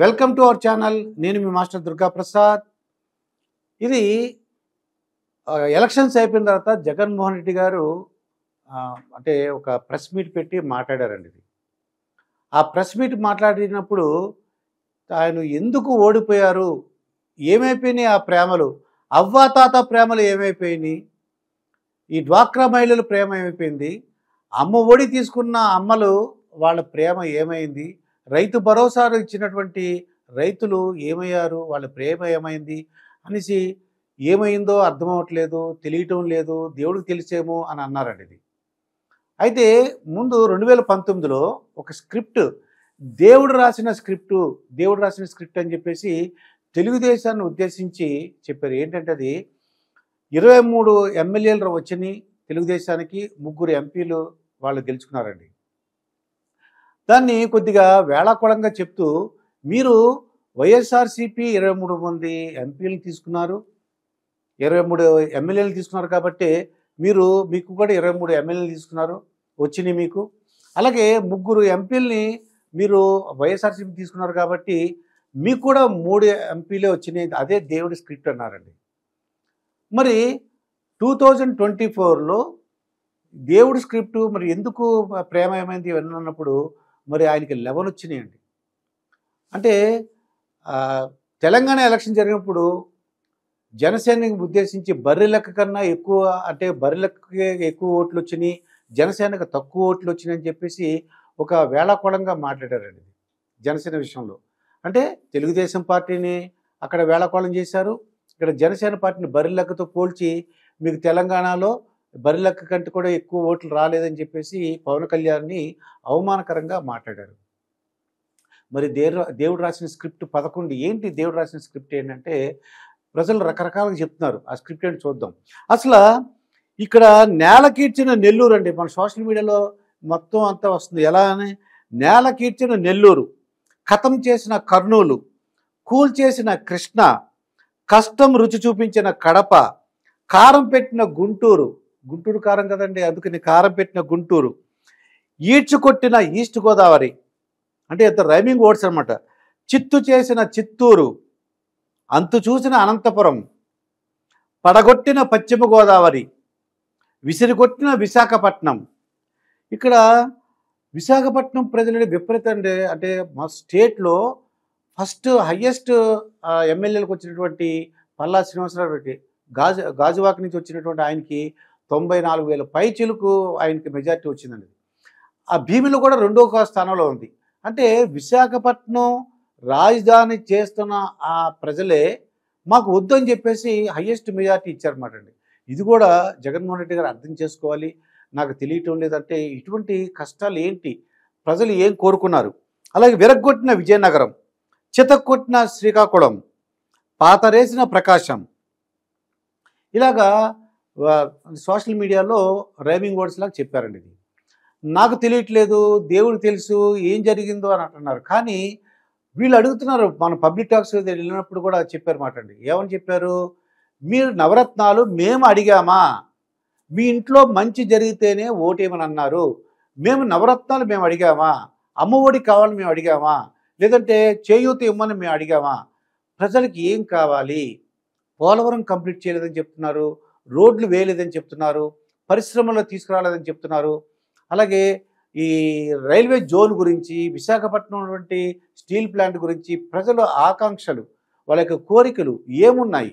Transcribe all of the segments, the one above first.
Welcome to our channel. నేను మీ master Durga Prasad. ఇది elections అయిపోయిన తర్వాత జగన్మోహన్ రెడ్డి గారు అంటే ఒక ప్రెస్ మీట్ పెట్టి మాట్లాడారండి. ఇది ఆ ప్రెస్ మీట్ మాట్లాడినప్పుడు ఆయన ఎందుకు ఓడిపోయారు, ఏమైపోయినాయి ఆ ప్రేమలు, అవ్వాతాత ప్రేమలు ఏమైపోయినాయి, ఈ డ్వాక్రా మహిళల ప్రేమ ఏమైపోయింది, అమ్మ ఒడి తీసుకున్న అమ్మలు వాళ్ళ ప్రేమ ఏమైంది, రైతు భరోసాలు ఇచ్చినటువంటి రైతులు ఏమయ్యారు, వాళ్ళ ప్రేమ ఏమైంది అనేసి ఏమైందో అర్థం అవ్వట్లేదు, తెలియటం లేదు, దేవుడికి తెలిసేమో అని అన్నారండి. ఇది అయితే ముందు 2019లో ఒక స్క్రిప్ట్, దేవుడు రాసిన స్క్రిప్ట్ అని చెప్పేసి తెలుగుదేశాన్ని ఉద్దేశించి చెప్పారు. ఏంటంటే అది 23 ఎమ్మెల్యేలు వచ్చినాయి తెలుగుదేశానికి, 3 ఎంపీలు వాళ్ళు గెలుచుకున్నారండి. దాన్ని కొద్దిగా వేళాకోళంగా చెప్తూ, మీరు వైఎస్ఆర్సీపీ 23 మంది ఎంపీలు తీసుకున్నారు, 23 ఎమ్మెల్యేలు తీసుకున్నారు కాబట్టి మీకు కూడా 23 ఎమ్మెల్యేలు తీసుకున్నారు, వచ్చినాయి మీకు. అలాగే 3 ఎంపీలని మీరు వైఎస్ఆర్సీపీ తీసుకున్నారు కాబట్టి మీకు కూడా 3 ఎంపీలే వచ్చినాయి, అదే దేవుడి స్క్రిప్ట్ అన్నారండి. మరి 2024లో దేవుడి స్క్రిప్టు మరి ఎందుకు ప్రేమ ఏమైంది ఇవన్నీ అన్నప్పుడు మరి ఆయనకి 11 వచ్చినాయండి. అంటే తెలంగాణ ఎలక్షన్ జరిగినప్పుడు జనసేనకి ఉద్దేశించి బర్రె లెక్క కన్నా ఎక్కువ, అంటే బర్రె లెక్కకే ఎక్కువ ఓట్లు వచ్చినాయి, జనసేనకు తక్కువ ఓట్లు వచ్చినాయి అని చెప్పేసి ఒక వేళాకోళంగా మాట్లాడారండి జనసేన విషయంలో. అంటే తెలుగుదేశం పార్టీని అక్కడ వేళాకోళం చేశారు, ఇక్కడ జనసేన పార్టీని బర్రె లెక్కతో పోల్చి మీకు తెలంగాణలో బర్రె లెక్క కంటే కూడా ఎక్కువ ఓట్లు రాలేదని చెప్పేసి పవన్ కళ్యాణ్ని అవమానకరంగా మాట్లాడారు. మరి దేవుడు రాసిన స్క్రిప్ట్ 11 ఏంటి? దేవుడు రాసిన స్క్రిప్ట్ ఏంటంటే ప్రజలు రకరకాలుగా చెప్తున్నారు. ఆ స్క్రిప్ట్ ఏంటి చూద్దాం. అసలు ఇక్కడ నేలకీర్చిన నెల్లూరు అండి, మన సోషల్ మీడియాలో మొత్తం అంతా వస్తుంది. ఎలా అని, నేలకీర్చిన నెల్లూరు, ఖతం చేసిన కర్నూలు, కూల్ చేసిన కృష్ణ, కష్టం రుచి చూపించిన కడప, కారం పెట్టిన గుంటూరు కారం కదండి, అందుకని కారం పెట్టిన గుంటూరు, ఈడ్చుకొట్టిన ఈస్ట్ గోదావరి, అంటే ఎంత రైమింగ్ వర్డ్స్ అనమాట, చిత్తు చేసిన చిత్తూరు, అంతు చూసిన అనంతపురం, పడగొట్టిన పశ్చిమ గోదావరి, విసిరికొట్టిన విశాఖపట్నం. ఇక్కడ విశాఖపట్నం ప్రజలు విపరీతం అంటే మా స్టేట్లో ఫస్ట్ హయ్యెస్ట్ ఎమ్మెల్యేలకు వచ్చినటువంటి పల్లా శ్రీనివాసరావుకి, గాజువాక నుంచి వచ్చినటువంటి ఆయనకి 94,000 పైచిలకు ఆయనకి మెజార్టీ వచ్చిందండి. ఆ భీమిలో కూడా 2వ స్థానంలో ఉంది. అంటే విశాఖపట్నం రాజధాని చేస్తున్న ఆ ప్రజలే మాకు వద్దని చెప్పేసి హయ్యెస్ట్ మెజార్టీ ఇచ్చారన్నమాట అండి. ఇది కూడా జగన్మోహన్ రెడ్డి గారు అర్థం చేసుకోవాలి. నాకు తెలియటం లేదంటే ఇటువంటి కష్టాలు ఏంటి, ప్రజలు ఏం కోరుకున్నారు. అలాగే విరగ్గొట్టిన విజయనగరం, చితక్కొట్టిన శ్రీకాకుళం, పాతరేసిన ప్రకాశం, ఇలాగా సోషల్ మీడియాలో రైమింగ్ వర్డ్స్ లాగా చెప్పారండి. ఇది నాకు తెలియట్లేదు, దేవుడు తెలుసు ఏం జరిగిందో అని అంటున్నారు. కానీ వీళ్ళు అడుగుతున్నారు, మన పబ్లిక్ టాక్స్ వెళ్ళినప్పుడు కూడా చెప్పారు మాట అండి. ఏమని చెప్పారు? మీరు నవరత్నాలు మేము అడిగామా, మీ ఇంట్లో మంచి జరిగితేనే ఓటేమని అన్నారు, మేము నవరత్నాలు మేము అడిగామా, అమ్మ ఒడి కావాలని మేము అడిగామా, లేదంటే చేయూత ఇవ్వమని మేము అడిగామా, ప్రజలకి ఏం కావాలి, పోలవరం కంప్లీట్ చేయలేదని చెప్తున్నారు, రోడ్లు వేయలేదని చెప్తున్నారు, పరిశ్రమలు తీసుకురాలేదని చెప్తున్నారు. అలాగే ఈ రైల్వే జోన్ గురించి, విశాఖపట్నం వంటి స్టీల్ ప్లాంట్ గురించి ప్రజల ఆకాంక్షలు, వాళ్ళ యొక్క కోరికలు ఏమున్నాయి,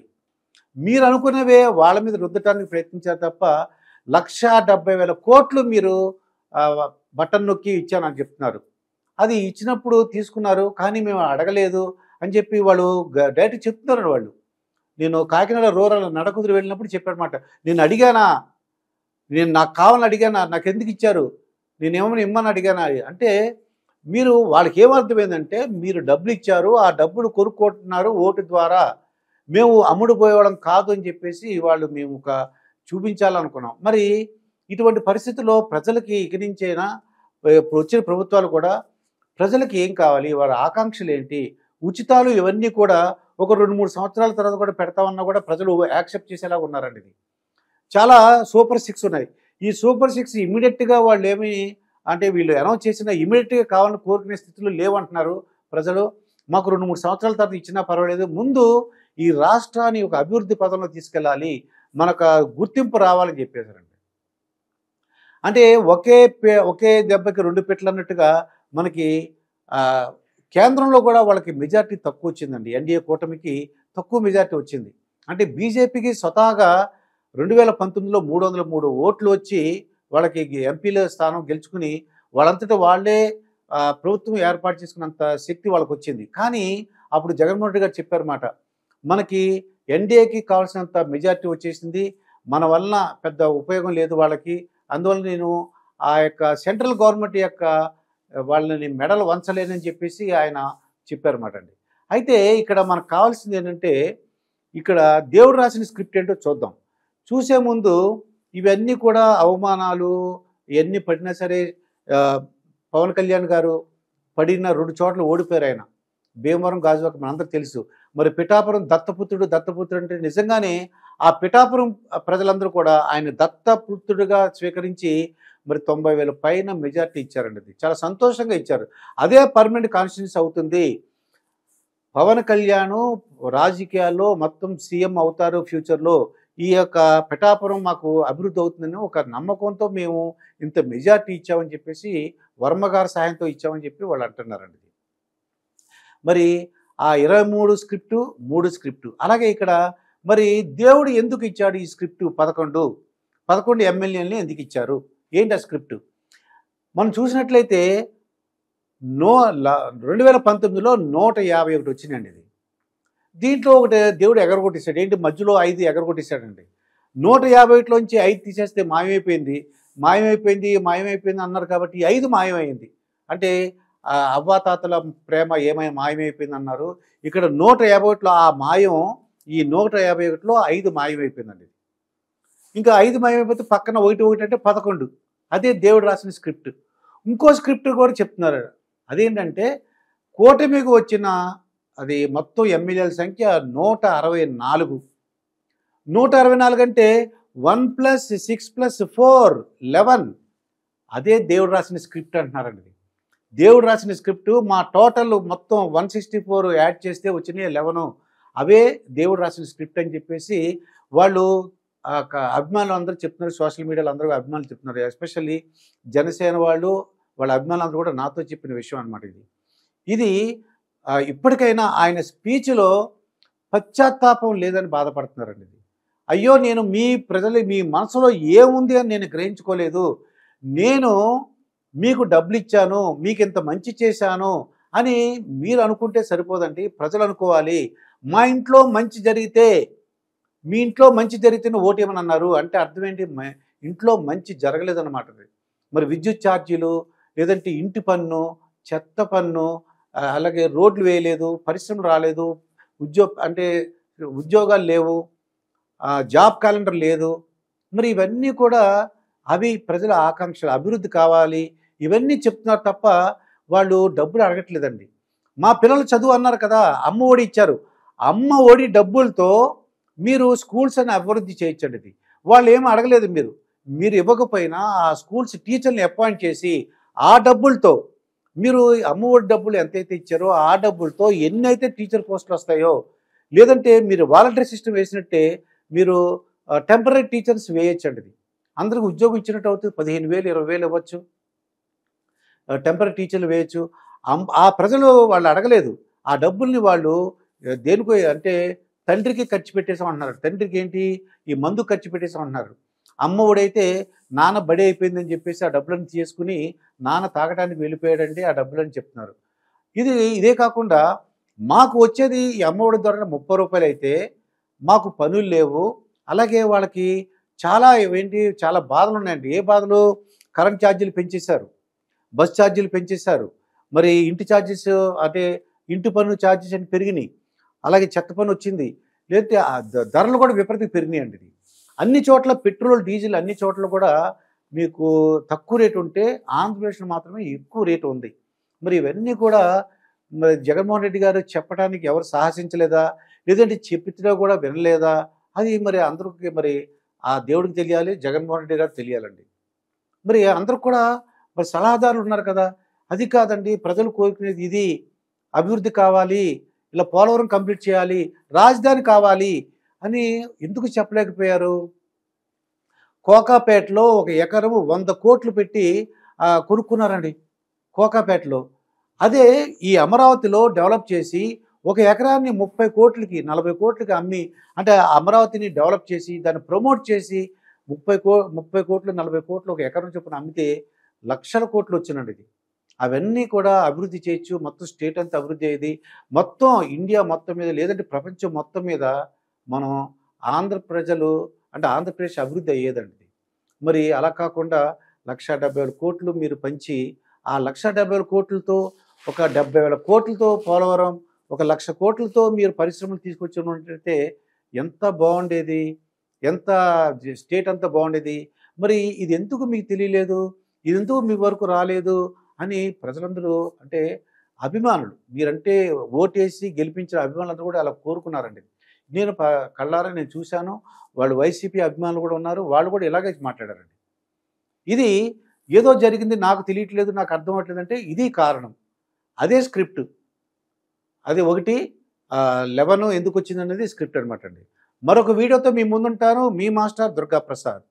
మీరు అనుకున్నవే వాళ్ళ మీద రుద్దటానికి ప్రయత్నించారు తప్ప 1,70,000 కోట్లు మీరు బటన్ నొక్కి ఇచ్చానని చెప్తున్నారు. అది ఇచ్చినప్పుడు తీసుకున్నారు, కానీ మేము అడగలేదు అని చెప్పి వాళ్ళు డైరెక్ట్ చెప్తున్నారు. వాళ్ళు, నేను కాకినాడ రూరల్ నడకుదురు వెళ్ళినప్పుడు చెప్పారన్నమాట, నేను అడిగానా, నాకు కావాలని అడిగానా, నాకు ఎందుకు ఇచ్చారు, నేనేమని ఇమ్మని అడిగానా అంటే మీరు వాళ్ళకి ఏమర్థమైందంటే మీరు డబ్బులు ఇచ్చారు, ఆ డబ్బులు కొనుక్కుంటున్నారు ఓటు ద్వారా, మేము అమ్ముడు పోయేవాళ్ళం కాదు అని చెప్పేసి వాళ్ళు మేము ఒక చూపించాలనుకున్నాం. మరి ఇటువంటి పరిస్థితుల్లో ప్రజలకి ఇక నుంచైనా వచ్చిన ప్రభుత్వాలు కూడా ప్రజలకి ఏం కావాలి, వారి ఆకాంక్షలు ఏంటి, ఉచితాలు ఇవన్నీ కూడా ఒక 2-3 సంవత్సరాల తర్వాత కూడా పెడతామన్నా కూడా ప్రజలు యాక్సెప్ట్ చేసేలాగా ఉన్నారండి. ఇది చాలా సూపర్ 6 ఉన్నాయి. ఈ సూపర్ 6 ఇమీడియట్గా వాళ్ళు ఏమి అంటే వీళ్ళు అనౌన్స్ చేసిన ఇమీడియట్గా కావాలని కోరుకునే స్థితిలో లేవంటున్నారు ప్రజలు. మాకు 2-3 సంవత్సరాల తర్వాత ఇచ్చినా పర్వాలేదు, ముందు ఈ రాష్ట్రాన్ని ఒక అభివృద్ధి పదంలో తీసుకెళ్ళాలి, మనకు గుర్తింపు రావాలని చెప్పేశారండి. అంటే ఒకే దెబ్బకి 2 పెట్లు అన్నట్టుగా మనకి కేంద్రంలో కూడా వాళ్ళకి మెజార్టీ తక్కువ వచ్చిందండి. ఎన్డీఏ కూటమికి తక్కువ మెజార్టీ వచ్చింది. అంటే బీజేపీకి స్వతహాగా 2019లో 303 ఓట్లు వచ్చి వాళ్ళకి ఎంపీల స్థానం గెలుచుకుని వాళ్ళంతటా వాళ్ళే ప్రభుత్వం ఏర్పాటు చేసుకున్నంత శక్తి వాళ్ళకి వచ్చింది. కానీ అప్పుడు జగన్మోహన్ రెడ్డి గారు చెప్పారన్నమాట, మనకి ఎన్డీఏకి కావాల్సినంత మెజార్టీ వచ్చేసింది, మన వలన పెద్ద ఉపయోగం లేదు వాళ్ళకి, అందువల్ల నేను ఆ యొక్క సెంట్రల్ గవర్నమెంట్ యొక్క వాళ్ళని మెడలు వంచలేనని చెప్పేసి ఆయన చెప్పారన్నమాట అండి. అయితే ఇక్కడ మనకు కావాల్సింది ఏంటంటే, ఇక్కడ దేవుడు రాసిన స్క్రిప్ట్ ఏంటో చూద్దాం. చూసే ముందు ఇవన్నీ కూడా అవమానాలు ఇవన్నీ పడినా సరే పవన్ కళ్యాణ్ గారు పడిన 2 చోట్ల ఓడిపోయారు ఆయన. భీమవరం, గాజువాక మనందరికి తెలుసు. మరి పిఠాపురం దత్తపుత్రుడు అంటే నిజంగానే ఆ పిఠాపురం ప్రజలందరూ కూడా ఆయన దత్తపుత్రుడిగా స్వీకరించి మరి 90,000 పైన మెజార్టీ ఇచ్చారండి. అది చాలా సంతోషంగా ఇచ్చారు. అదే పర్మనెంట్ కాన్స్టిట్యూన్సీ అవుతుంది. పవన్ కళ్యాణ్ రాజకీయాల్లో మొత్తం సీఎం అవుతారు ఫ్యూచర్లో, ఈ యొక్క పిఠాపురం మాకు అభివృద్ధి అవుతుందని ఒక నమ్మకంతో మేము ఇంత మెజార్టీ ఇచ్చామని చెప్పేసి వర్మ గారి సహాయంతో ఇచ్చామని చెప్పి వాళ్ళు అంటున్నారండి. మరి ఆ 23 స్క్రిప్టు 3 స్క్రిప్టు అలాగే ఇక్కడ మరి దేవుడు ఎందుకు ఇచ్చాడు ఈ స్క్రిప్టు? 11 ఎమ్మెల్యేలని ఎందుకు ఇచ్చారు? ఏంటి ఆ స్క్రిప్టు? మనం చూసినట్లయితే 2019లో 151 వచ్చినాయండి. ఇది దీంట్లో ఒకటి దేవుడు ఎగరగొట్టేశాడు. ఏంటి మధ్యలో 5 ఎగరగొట్టేశాడండి. 151లోంచి 5 తీసేస్తే మాయమైపోయింది అన్నారు కాబట్టి 5 మాయమైంది. అంటే అవ్వాతాతల ప్రేమ మాయమైపోయింది అన్నారు. ఇక్కడ 151లో ఆ మాయం, ఈ 151లో 5 మాయమైపోయిందండి. ఇంకా 5 మాయమైపోతే పక్కన 1 అంటే 11. అదే దేవుడు రాసిన స్క్రిప్ట్. ఇంకో స్క్రిప్ట్ కూడా చెప్తున్నారు. అదేంటంటే కూటమికి వచ్చిన అది మొత్తం ఎమ్మెల్యేల సంఖ్య 164. 164 అంటే 1 + 6 + 4 11. అదే దేవుడు రాసిన స్క్రిప్ట్ అంటున్నారండి. దేవుడు రాసిన స్క్రిప్ట్ మా టోటల్ మొత్తం 164 యాడ్ చేస్తే వచ్చినాయి 11. అవే దేవుడు రాసిన స్క్రిప్ట్ అని చెప్పేసి వాళ్ళు అభిమానులు అందరూ చెప్తున్నారు. సోషల్ మీడియాలో అందరూ అభిమానులు చెప్తున్నారు. ఎస్పెషల్లీ జనసేన వాళ్ళ అభిమానులు అందరూ కూడా నాతో చెప్పిన విషయం అనమాట ఇది. ఇప్పటికైనా ఆయన స్పీచ్లో పశ్చాత్తాపం లేదని బాధపడుతున్నారండి. అయ్యో, నేను మీ మనసులో ఏముంది అని నేను గ్రహించుకోలేదు, నేను మీకు డబ్బులు ఇచ్చాను, మీకు ఇంత మంచి చేశాను అని మీరు అనుకుంటే సరిపోదండి, ప్రజలు అనుకోవాలి. మా ఇంట్లో మంచి జరిగితే, మీ ఇంట్లో మంచి జరిగితేనే ఓటేమని అన్నారు అంటే అర్థం ఏంటి? ఇంట్లో మంచి జరగలేదన్నమాట. మరి విద్యుత్ ఛార్జీలు, లేదంటే ఇంటి పన్ను, చెత్త పన్ను, అలాగే రోడ్లు వేయలేదు, పరిశ్రమలు రాలేదు, ఉద్యోగాలు లేవు, జాబ్ క్యాలెండర్ లేదు. మరి ఇవన్నీ కూడా అవి ప్రజల ఆకాంక్షలు, అభివృద్ధి కావాలి, ఇవన్నీ చెప్తున్నారు తప్ప వాళ్ళు డబ్బులు అడగట్లేదండి. మా పిల్లలు చదువు అన్నారు కదా, అమ్మ ఒడి ఇచ్చారు. అమ్మ ఒడి డబ్బులతో మీరు స్కూల్స్ అని అభివృద్ధి చేయించండి. వాళ్ళు ఏమీ అడగలేదు. మీరు ఇవ్వకపోయినా ఆ స్కూల్స్ టీచర్ని అపాయింట్ చేసి ఆ డబ్బులతో మీరు అమ్మ ఒడి డబ్బులు ఎంతైతే ఇచ్చారో ఆ డబ్బులతో ఎన్నైతే టీచర్ పోస్టులు వస్తాయో, లేదంటే మీరు వాలంటరీ సిస్టమ్ వేసినట్టే మీరు టెంపరీ టీచర్స్ వేయచ్చండి. అందరికి ఉద్యోగం ఇచ్చినట్టు అవుతుంది. 15,000 20,000 ఇవ్వచ్చు, టెంపరీ టీచర్లు వేయచ్చు. ఆ ప్రజలు వాళ్ళు అడగలేదు. ఆ డబ్బుల్ని వాళ్ళు దేనికో అంటే తండ్రికి ఖర్చు పెట్టేసామంటున్నారు. తండ్రికి ఏంటి? ఈ మందు ఖర్చు పెట్టేసామంటున్నారు. అమ్మ ఒడైతే నాన్న బడి అయిపోయిందని చెప్పేసి ఆ డబ్బులను తీసుకుని నాన్న తాగడానికి వెళ్ళిపోయాడండి ఆ డబ్బులని చెప్తున్నారు. ఇదే కాకుండా మాకు వచ్చేది ఈ అమ్మ ఒడి ద్వారా 30 రూపాయలు అయితే మాకు పనులు లేవు. అలాగే వాళ్ళకి చాలా బాధలు ఉన్నాయండి. ఏ బాధలు? కరెంట్ ఛార్జీలు పెంచేశారు, బస్ ఛార్జీలు పెంచేశారు, మరి ఇంటి ఛార్జెస్ అంటే ఇంటి పన్ను ఛార్జెస్ అని పెరిగినాయి, అలాగే చెత్త పన్ను వచ్చింది, లేదంటే ధరలు కూడా విపరీతంగా పెరిగినాయండి. అన్ని చోట్ల పెట్రోల్ డీజిల్ అన్ని చోట్ల కూడా మీకు తక్కువ రేటు ఉంటే ఆంధ్రప్రదేశ్లో మాత్రమే ఎక్కువ రేటు ఉంది. మరి ఇవన్నీ కూడా మరి జగన్మోహన్ రెడ్డి గారు చెప్పడానికి ఎవరు సాహసించలేదా, లేదంటే చెప్పినా కూడా వినలేదా? అది మరి అందరికి మరి ఆ దేవుడికి తెలియాలి, జగన్మోహన్ రెడ్డి గారు తెలియాలండి. మరి అందరూ కూడా మరి సలహాదారులు ఉన్నారు కదా, అది కాదండి ప్రజలు కోరుకునేది ఇది అభివృద్ధి కావాలి, ఇలా పోలవరం కంప్లీట్ చేయాలి, రాజధాని కావాలి అని ఎందుకు చెప్పలేకపోయారు? కోకాపేటలో ఒక ఎకరము 100 కోట్లు పెట్టి కొనుక్కున్నారండి కోకాపేటలో. అదే ఈ అమరావతిలో డెవలప్ చేసి ఒక ఎకరాన్ని 30 కోట్లకి 40 కోట్లకి అమ్మి, అంటే అమరావతిని డెవలప్ చేసి దాన్ని ప్రమోట్ చేసి 30 కోట్లు 40 కోట్లు ఒక ఎకరం చొప్పున అమ్మితే లక్షల కోట్లు వచ్చినండి ఇది. అవన్నీ కూడా అభివృద్ధి చేయొచ్చు, మొత్తం స్టేట్ అంతా అభివృద్ధి అయ్యేది, మొత్తం ఇండియా మొత్తం మీద లేదంటే ప్రపంచం మొత్తం మీద మనం ఆంధ్ర ప్రజలు అంటే ఆంధ్రప్రదేశ్ అభివృద్ధి అయ్యేదండి. మరి అలా కాకుండా 1,70,000 కోట్లు మీరు పంచి ఆ 1,70,000 కోట్లతో ఒక 70,000 కోట్లతో పోలవరం, ఒక 1,00,000 కోట్లతో మీరు పరిశ్రమలు తీసుకొచ్చినట్టయితే ఎంత బాగుండేది, ఎంత స్టేట్ అంతా బాగుండేది. మరి ఇది ఎందుకు మీకు తెలియలేదు, ఇది ఎందుకు మీ వరకు రాలేదు అని ప్రజలందరూ అంటే అభిమానులు, మీరంటే ఓటేసి గెలిపించిన అభిమానులందరూ కూడా అలా కోరుకున్నారండి. నేను కళ్ళారా నేను చూశాను, వాళ్ళు వైసీపీ అభిమానులు కూడా ఉన్నారు, వాళ్ళు కూడా ఇలాగే మాట్లాడారండి. ఇది ఏదో జరిగింది నాకు తెలియట్లేదు, నాకు అర్థం అవ్వట్లేదు అంటే ఇది కారణం. అదే స్క్రిప్ట్, అది ఒకటి 11 ఎందుకు వచ్చిందనేది స్క్రిప్ట్ అనమాట అండి. మరొక వీడియోతో మీ ముందుంటాను. మీ మాస్టర్ దుర్గా ప్రసాద్.